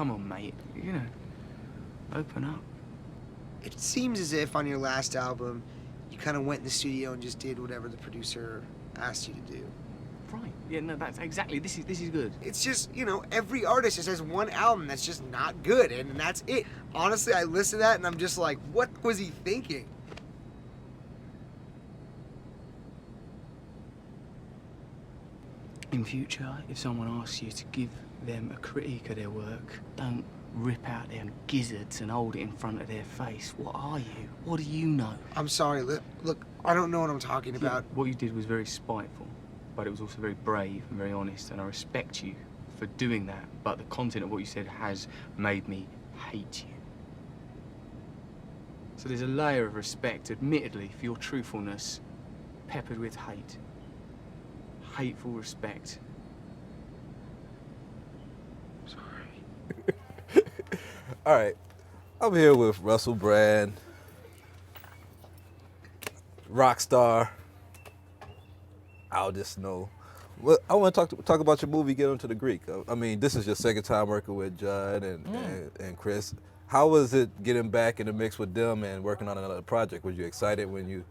Come on, mate. You know, open up. It seems as if on your last album, you kind of went in the studio and just did whatever the producer asked you to do. Right. Yeah, no, that's exactly. This is good. It's just, you know, every artist just has one album that's just not good, and that's it. Honestly, I listen to that and I'm just like, what was he thinking? In future, if someone asks you to give them a critique of their work, don't rip out their gizzards and hold it in front of their face. What are you? What do you know? I'm sorry, look, I don't know what I'm talking about. What you did was very spiteful, but it was also very brave and very honest, and I respect you for doing that, but the content of what you said has made me hate you. So there's a layer of respect, admittedly, for your truthfulness, peppered with hate. Hateful respect. Sorry. All right, I'm here with Russell Brand, rock star. I'll just know. Well, I want to talk about your movie, Get Onto the Greek. I mean, this is your second time working with Judd and Chris. How was it getting back in the mix with them and working on another project? Was you excited when you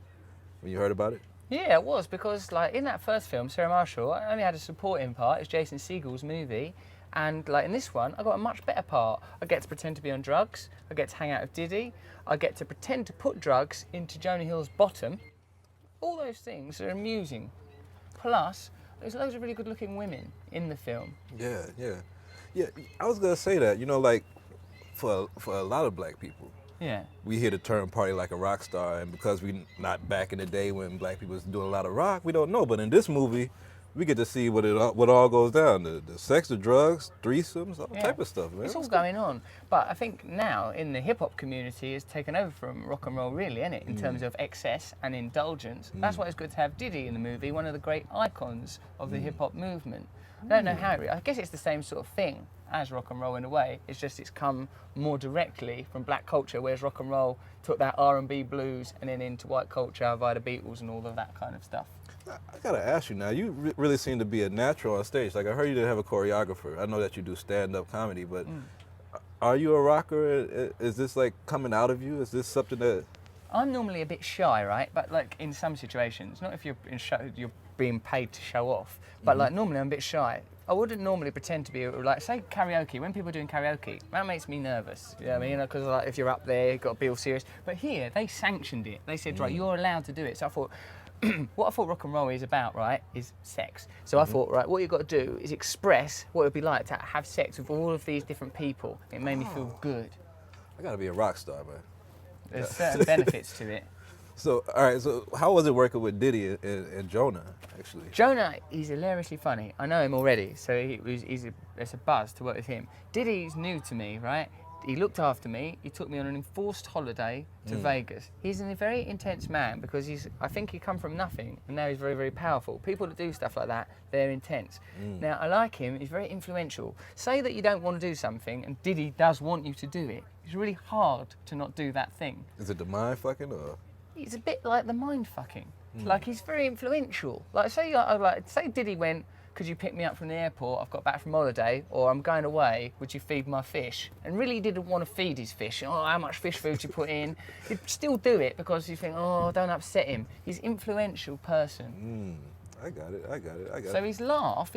heard about it? Yeah, it was, because like in that first film, Sarah Marshall, I only had a supporting part. It's Jason Segel's movie. And like in this one, I got a much better part. I get to pretend to be on drugs. I get to hang out with Diddy. I get to pretend to put drugs into Jonah Hill's bottom. All those things are amusing. Plus, there's loads of really good-looking women in the film. Yeah. I was gonna say that. You know, like for a lot of black people, Yeah. we hear the term "party like a rock star," and because we not back in the day when black people was doing a lot of rock, we don't know. But in this movie, we get to see what all goes down: the sex, the drugs, threesomes, all type of stuff, man. It's all going on. But I think now in the hip hop community, it's taken over from rock and roll, really, isn't it? In terms of excess and indulgence. That's why it's good to have Diddy in the movie, one of the great icons of the hip hop movement. I don't know how I guess it's the same sort of thing as rock and roll in a way. It's just it's come more directly from black culture, whereas rock and roll took that R&B blues and then into white culture via the Beatles and all of that kind of stuff. I gotta ask you now. You really seem to be a natural on stage. Like I heard you didn't have a choreographer. I know that you do stand-up comedy, but are you a rocker? Is this like coming out of you? Is this something that? I'm normally a bit shy, right? But like in some situations, not if you're you're being paid to show off, but like normally I'm a bit shy. I wouldn't normally pretend to be like, say karaoke. When people are doing karaoke, that makes me nervous. You know what I mean? Because like if you're up there, you've got to be all serious. But here, they sanctioned it. They said, right, you're allowed to do it. So I thought, what I thought rock and roll is about, right, is sex. So I thought, right, what you've got to do is express what it would be like to have sex with all of these different people. It made me feel good. I gotta be a rock star, man. There's certain benefits to it. So, all right. So, how was it working with Diddy and Jonah? Actually, Jonah is hilariously funny. I know him already, so it's a buzz to work with him. Diddy's new to me, right? He looked after me. He took me on an enforced holiday to Vegas. He's a very intense man because I think he come from nothing and now he's very, very powerful. People that do stuff like that, they're intense. Now, I like him. He's very influential. Say that you don't want to do something and Diddy does want you to do it. It's really hard to not do that thing. is it the mind fucking or? He's a bit like the mind fucking. Like he's very influential. Like say Diddy went, could you pick me up from the airport? I've got back from holiday, or I'm going away. Would you feed my fish? And really he didn't want to feed his fish. Oh, how much fish food you put in? He'd still do it because you think, oh, don't upset him. He's an influential person. I got it. So he's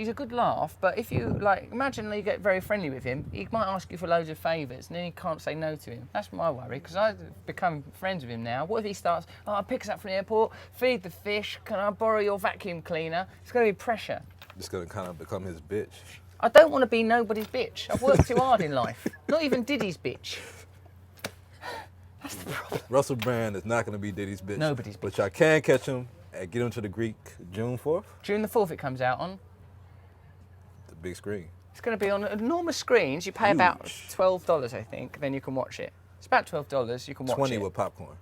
a good laugh, but if you, like, imagine you get very friendly with him, he might ask you for loads of favours, and then you can't say no to him. That's my worry, because I've become friends with him now. What if he starts, oh, pick us up from the airport, feed the fish, can I borrow your vacuum cleaner? It's going to be pressure. Just gonna kind of become his bitch. I don't want to be nobody's bitch. I've worked too hard in life. Not even Diddy's bitch. That's the problem. Russell Brand is not gonna be Diddy's bitch. Nobody's bitch. But y'all can catch him at Get Onto the Greek June 4th. June the 4th it comes out on. The big screen. It's going to be on enormous screens. You pay about $12, I think, then you can watch it. It's about $12, you can watch it. 20 with popcorn.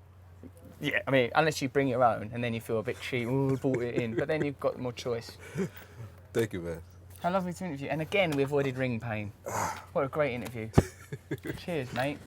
Yeah, I mean, unless you bring your own, and then you feel a bit cheap, ooh, bought it in, but then you've got more choice. Thank you, man. How lovely to interview. And again, we avoided ring pain. What a great interview. Cheers, mate.